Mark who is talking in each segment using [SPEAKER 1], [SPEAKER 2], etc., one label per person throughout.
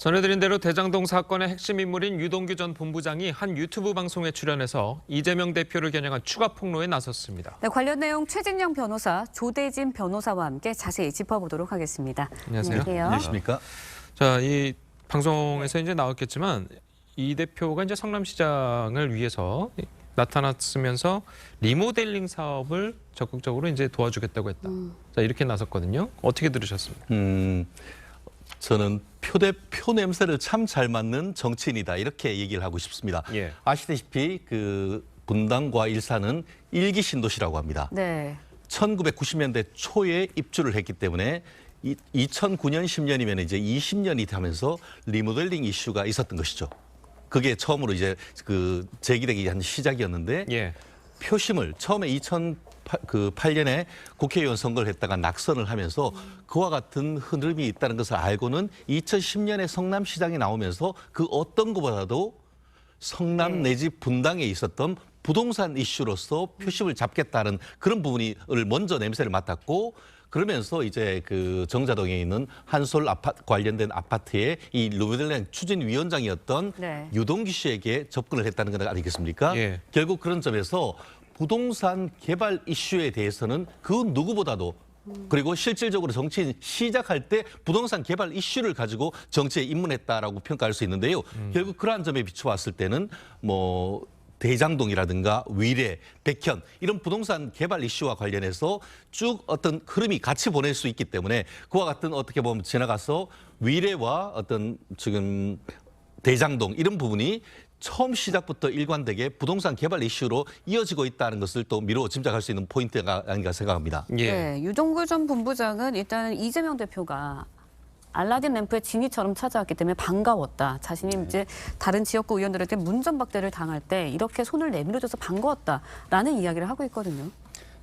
[SPEAKER 1] 전해드린 대로 대장동 사건의 핵심 인물인 유동규 전 본부장이 한 유튜브 방송에 출연해서 이재명 대표를 겨냥한 추가 폭로에 나섰습니다.
[SPEAKER 2] 네, 관련 내용 최진영 변호사, 조대진 변호사와 함께 자세히 짚어보도록 하겠습니다.
[SPEAKER 1] 안녕하세요.
[SPEAKER 3] 안녕하십니까?
[SPEAKER 1] 자, 이 방송에서 이제 나왔겠지만 이 대표가 이제 성남시장을 위해서 나타났으면서 리모델링 사업을 적극적으로 이제 도와주겠다고 했다. 자, 이렇게 나섰거든요. 어떻게 들으셨습니까?
[SPEAKER 3] 저는 표 냄새를 참 잘 맡는 정치인이다 이렇게 얘기를 하고 싶습니다.
[SPEAKER 1] 예.
[SPEAKER 3] 아시다시피 그 분당과 일산은 일기 신도시라고 합니다.
[SPEAKER 2] 네.
[SPEAKER 3] 1990년대 초에 입주를 했기 때문에 2009년 10년이면 이제 20년이 되면서 리모델링 이슈가 있었던 것이죠. 그게 처음으로 이제 그 제기되기 한 시작이었는데
[SPEAKER 1] 예.
[SPEAKER 3] 표심을 처음에 2008년에 국회의원 선거를 했다가 낙선을 하면서 그와 같은 흐름이 있다는 것을 알고는 2010년에 성남시장이 나오면서 그 어떤 것보다도 성남 내지 분당에 있었던 부동산 이슈로서 표심을 잡겠다는 그런 부분을 먼저 냄새를 맡았고 그러면서 이제 그 정자동에 있는 한솔 관련된 아파트의 이 리모델링 추진위원장이었던
[SPEAKER 2] 네.
[SPEAKER 3] 유동규 씨에게 접근을 했다는 건 아니겠습니까?
[SPEAKER 1] 예.
[SPEAKER 3] 결국 그런 점에서 부동산 개발 이슈에 대해서는 그 누구보다도 그리고 실질적으로 정치인 시작할 때 부동산 개발 이슈를 가지고 정치에 입문했다라고 평가할 수 있는데요. 결국 그러한 점에 비춰봤을 때는 뭐 대장동이라든가 위례, 백현 이런 부동산 개발 이슈와 관련해서 쭉 어떤 흐름이 같이 보낼 수 있기 때문에 그와 같은 어떻게 보면 지나가서 위례와 어떤 지금 대장동 이런 부분이 처음 시작부터 일관되게 부동산 개발 이슈로 이어지고 있다는 것을 또 미루어 짐작할 수 있는 포인트가 아닌가 생각합니다.
[SPEAKER 1] 예.
[SPEAKER 2] 네, 유동규 전 본부장은 일단 이재명 대표가 알라딘 램프의 지니처럼 찾아왔기 때문에 반가웠다. 자신이 이제 다른 지역구 의원들한테 문전박대를 당할 때 이렇게 손을 내밀어줘서 반가웠다라는 이야기를 하고 있거든요.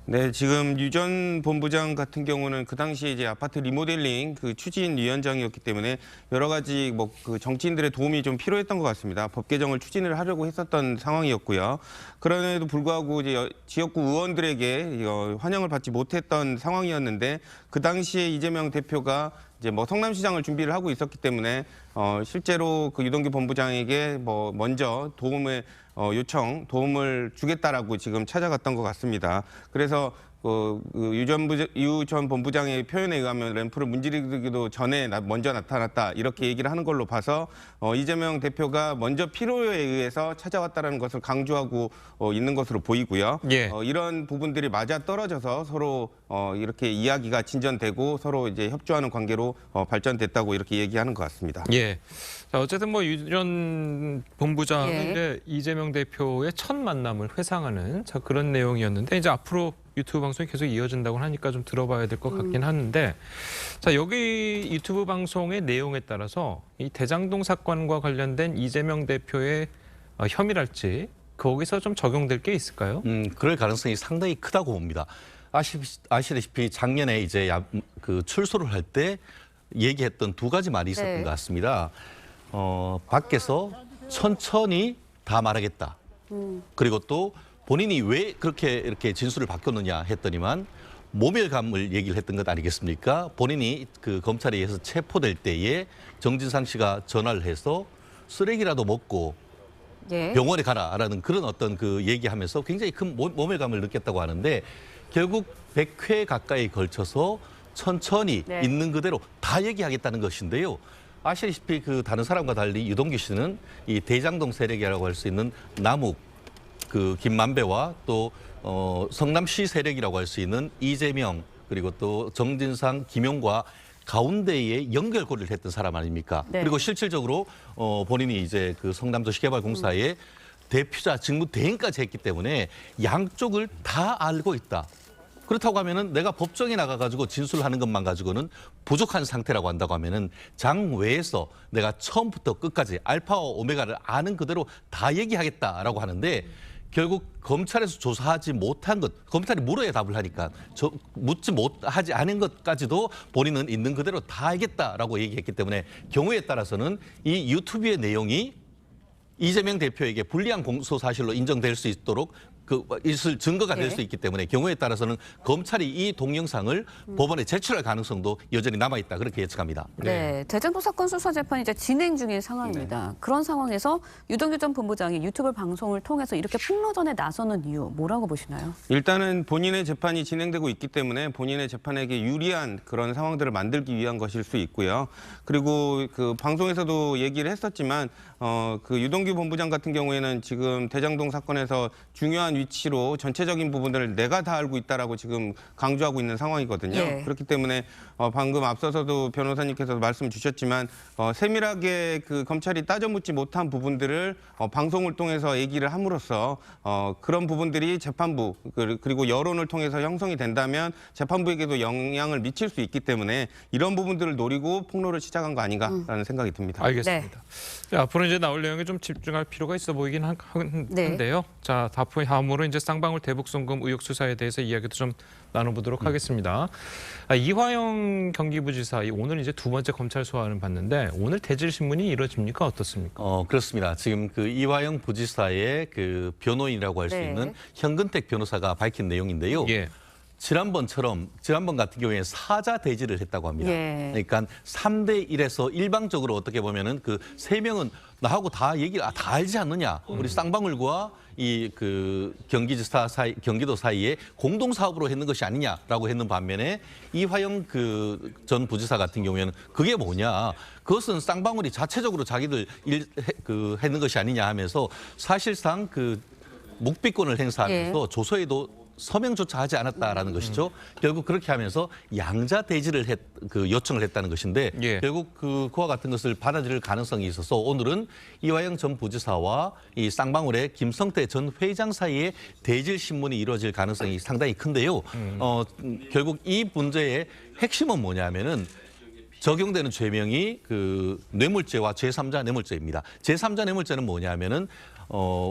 [SPEAKER 4] 네, 지금 유 전 본부장 같은 경우는 그 당시에 이제 아파트 리모델링 그 추진위원장이었기 때문에 여러 가지 뭐 그 정치인들의 도움이 좀 필요했던 것 같습니다. 법 개정을 추진을 하려고 했었던 상황이었고요. 그럼에도 불구하고 이제 지역구 의원들에게 환영을 받지 못했던 상황이었는데 그 당시에 이재명 대표가 이제 뭐 성남시장을 준비를 하고 있었기 때문에 실제로 그 유동규 본부장에게 뭐 먼저 도움을 도움을 주겠다라고 지금 찾아갔던 것 같습니다. 그래서 유 전 본부장의 표현에 의하면 램프를 문지르기도 전에 먼저 나타났다 이렇게 얘기를 하는 걸로 봐서 이재명 대표가 먼저 필요에 의해서 찾아왔다는 것을 강조하고 있는 것으로 보이고요.
[SPEAKER 1] 예.
[SPEAKER 4] 이런 부분들이 맞아 떨어져서 서로 이렇게 이야기가 진전되고 서로 이제 협조하는 관계로 발전됐다고 이렇게 얘기하는 것 같습니다.
[SPEAKER 1] 예. 자, 어쨌든 뭐 유 전 본부장은
[SPEAKER 2] 예.
[SPEAKER 1] 이제 이재명 대표의 첫 만남을 회상하는 자, 그런 내용이었는데 이제 앞으로 유튜브 방송이 계속 이어진다고 하니까 좀 들어봐야 될 것 같긴 하는데 자, 여기 유튜브 방송의 내용에 따라서 이 대장동 사건과 관련된 이재명 대표의 혐의랄지 거기서 좀 적용될 게 있을까요?
[SPEAKER 3] 그럴 가능성이 상당히 크다고 봅니다. 아시다시피 작년에 이제 그 출소를 할 때 얘기했던 두 가지 말이 있었던
[SPEAKER 2] 네.
[SPEAKER 3] 것 같습니다. 밖에서 천천히 다 말하겠다. 그리고 또 본인이 왜 그렇게 이렇게 진술을 바꿨느냐 했더니만 모멸감을 얘기를 했던 것 아니겠습니까? 본인이 그 검찰에 의해서 체포될 때에 정진상 씨가 전화를 해서 쓰레기라도 먹고
[SPEAKER 2] 예.
[SPEAKER 3] 병원에 가라라는 그런 어떤 그 얘기하면서 굉장히 큰 모멸감을 느꼈다고 하는데 결국 100회 가까이 걸쳐서 천천히
[SPEAKER 2] 네.
[SPEAKER 3] 있는 그대로 다 얘기하겠다는 것인데요. 아시다시피 그 다른 사람과 달리 유동규 씨는 이 대장동 세력이라고 할 수 있는 남욱 그 김만배와 또 성남시 세력이라고 할 수 있는 이재명 그리고 또 정진상, 김용과 가운데에 연결고리를 했던 사람 아닙니까?
[SPEAKER 2] 네.
[SPEAKER 3] 그리고 실질적으로 본인이 이제 그 성남도시개발공사의 대표자 직무 대행까지 했기 때문에 양쪽을 다 알고 있다. 그렇다고 하면은 내가 법정에 나가가지고 진술하는 것만 가지고는 부족한 상태라고 한다고 하면은 장외에서 내가 처음부터 끝까지 알파와 오메가를 아는 그대로 다 얘기하겠다라고 하는데 결국 검찰에서 조사하지 못한 것, 검찰이 물어야 답을 하니까 하지 않은 것까지도 본인은 있는 그대로 다 알겠다라고 얘기했기 때문에 경우에 따라서는 이 유튜브의 내용이 이재명 대표에게 불리한 공소 사실로 인정될 수 있도록 있을 증거가 될
[SPEAKER 2] 예.
[SPEAKER 3] 수 있기 때문에 경우에 따라서는 검찰이 이 동영상을 법원에 제출할 가능성도 여전히 남아 있다 그렇게 예측합니다.
[SPEAKER 2] 네, 대장동 사건 수사 재판이 이제 진행 중인 상황입니다. 그런 상황에서 유동규 전 본부장이 유튜브 방송을 통해서 이렇게 폭로전에 나서는 이유 뭐라고 보시나요?
[SPEAKER 4] 일단은 본인의 재판이 진행되고 있기 때문에 본인의 재판에게 유리한 그런 상황들을 만들기 위한 것일 수 있고요. 그리고 그 방송에서도 얘기를 했었지만 그 유동규 본부장 같은 경우에는 지금 대장동 사건에서 중요한 위치로 전체적인 부분들을 내가 다 알고 있다라고 지금 강조하고 있는 상황이거든요.
[SPEAKER 2] 예.
[SPEAKER 4] 그렇기 때문에 방금 앞서서도 변호사님께서 말씀 주셨지만 세밀하게 그 검찰이 따져 묻지 못한 부분들을 방송을 통해서 얘기를 함으로써 그런 부분들이 재판부 그리고 여론을 통해서 형성이 된다면 재판부에게도 영향을 미칠 수 있기 때문에 이런 부분들을 노리고 폭로를 시작한 거 아닌가라는 생각이 듭니다.
[SPEAKER 1] 알겠습니다. 자, 앞으로 이제 나올 내용에 좀 집중할 필요가 있어 보이긴 한데요. 자, 다음으로 이제 쌍방울 대북송금 의혹 수사에 대해서 이야기도 좀 나눠보도록 하겠습니다. 이화영 경기부지사 오늘 이제 두 번째 검찰 소환을 받는데 오늘 대질 신문이 이뤄집니까 어떻습니까?
[SPEAKER 3] 그렇습니다. 지금 그 이화영 부지사의 그 변호인이라고 할 수
[SPEAKER 2] 네.
[SPEAKER 3] 있는 현근택 변호사가 밝힌 내용인데요.
[SPEAKER 1] 예.
[SPEAKER 3] 지난번 같은 경우에 사자 대지를 했다고 합니다.
[SPEAKER 2] 예.
[SPEAKER 3] 그러니까 3대 1에서 일방적으로 어떻게 보면은 그 세 명은 나하고 다 얘기를 다 알지 않느냐. 우리 쌍방울과 이 그 경기도 사이에 공동 사업으로 했는 것이 아니냐라고 했는 반면에 이화영 그 전 부지사 같은 경우에는 그게 뭐냐. 그것은 쌍방울이 자체적으로 자기들 했는 것이 아니냐 하면서 사실상 그 묵비권을 행사하면서 조서에도 서명조차 하지 않았다라는 것이죠. 결국 그렇게 하면서 양자 대지를 요청을 했다는 것인데
[SPEAKER 1] 예.
[SPEAKER 3] 결국 그와 같은 것을 받아들일 가능성이 있어서 오늘은 이화영 전 부지사와 이 쌍방울의 김성태 전 회장 사이에 대질 신문이 이루어질 가능성이 상당히 큰데요. 결국 이 문제의 핵심은 뭐냐면은 적용되는 죄명이 그 뇌물죄와 제3자 뇌물죄입니다. 제3자 뇌물죄는 뭐냐면은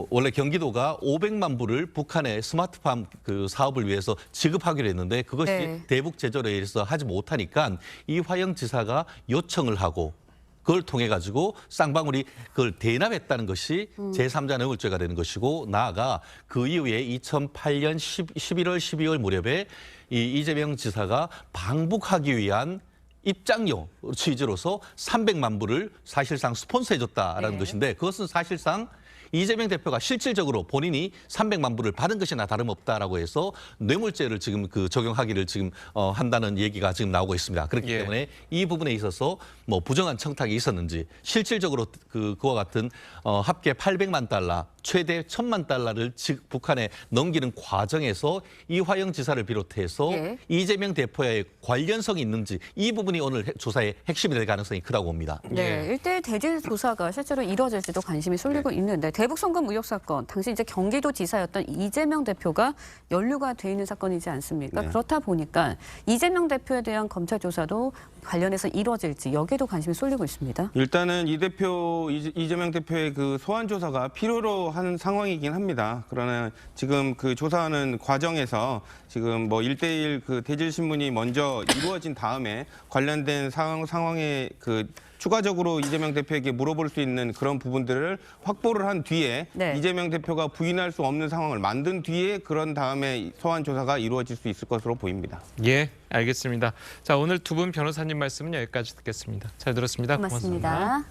[SPEAKER 3] 원래 경기도가 500만 불을 북한의 스마트팜 그 사업을 위해서 지급하기로 했는데 그것이
[SPEAKER 2] 네.
[SPEAKER 3] 대북 제조로 인해서 하지 못하니까 이화영 지사가 요청을 하고 그걸 통해 가지고 쌍방울이 그걸 대납했다는 것이 제3자 뇌물죄가 되는 것이고 나아가 그 이후에 2008년 11월 12월 무렵에 이 이재명 지사가 방북하기 위한 입장료 취지로서 300만 불을 사실상 스폰서해줬다라는
[SPEAKER 2] 네.
[SPEAKER 3] 것인데 그것은 사실상 이재명 대표가 실질적으로 본인이 300만 불을 받은 것이나 다름없다라고 해서 뇌물죄를 지금 그 적용하기를 지금 한다는 얘기가 지금 나오고 있습니다. 그렇기
[SPEAKER 1] 예.
[SPEAKER 3] 때문에 이 부분에 있어서 뭐 부정한 청탁이 있었는지 실질적으로 그와 같은 합계 800만 달러 최대 1000만 달러를 북한에 넘기는 과정에서 이화영 지사를 비롯해서
[SPEAKER 2] 예.
[SPEAKER 3] 이재명 대표의 관련성이 있는지 이 부분이 오늘 조사의 핵심이 될 가능성이 크다고 봅니다.
[SPEAKER 2] 네, 일대일 대질 조사가 실제로 이뤄질지도 관심이 쏠리고 있는데 대북 송금 의혹 사건, 당시 이제 경기도지사였던 이재명 대표가 연루가 돼 있는 사건이지 않습니까?
[SPEAKER 4] 네.
[SPEAKER 2] 그렇다 보니까 이재명 대표에 대한 검찰 조사도 관련해서 이뤄질지 여기에도 관심이 쏠리고 있습니다.
[SPEAKER 4] 일단은 이재명 대표의 그 소환 조사가 필요로 하는 상황이긴 합니다. 그러나 지금 그 조사하는 과정에서 지금 뭐 1대1 그 대질 신문이 먼저 이루어진 다음에 관련된 상황에 그 추가적으로 이재명 대표에게 물어볼 수 있는 그런 부분들을 확보를 한 뒤에
[SPEAKER 2] 네.
[SPEAKER 4] 이재명 대표가 부인할 수 없는 상황을 만든 뒤에 그런 다음에 소환 조사가 이루어질 수 있을 것으로 보입니다.
[SPEAKER 1] 예, 알겠습니다. 자, 오늘 두 분 변호사님 말씀은 여기까지 듣겠습니다. 잘 들었습니다.
[SPEAKER 2] 고맙습니다.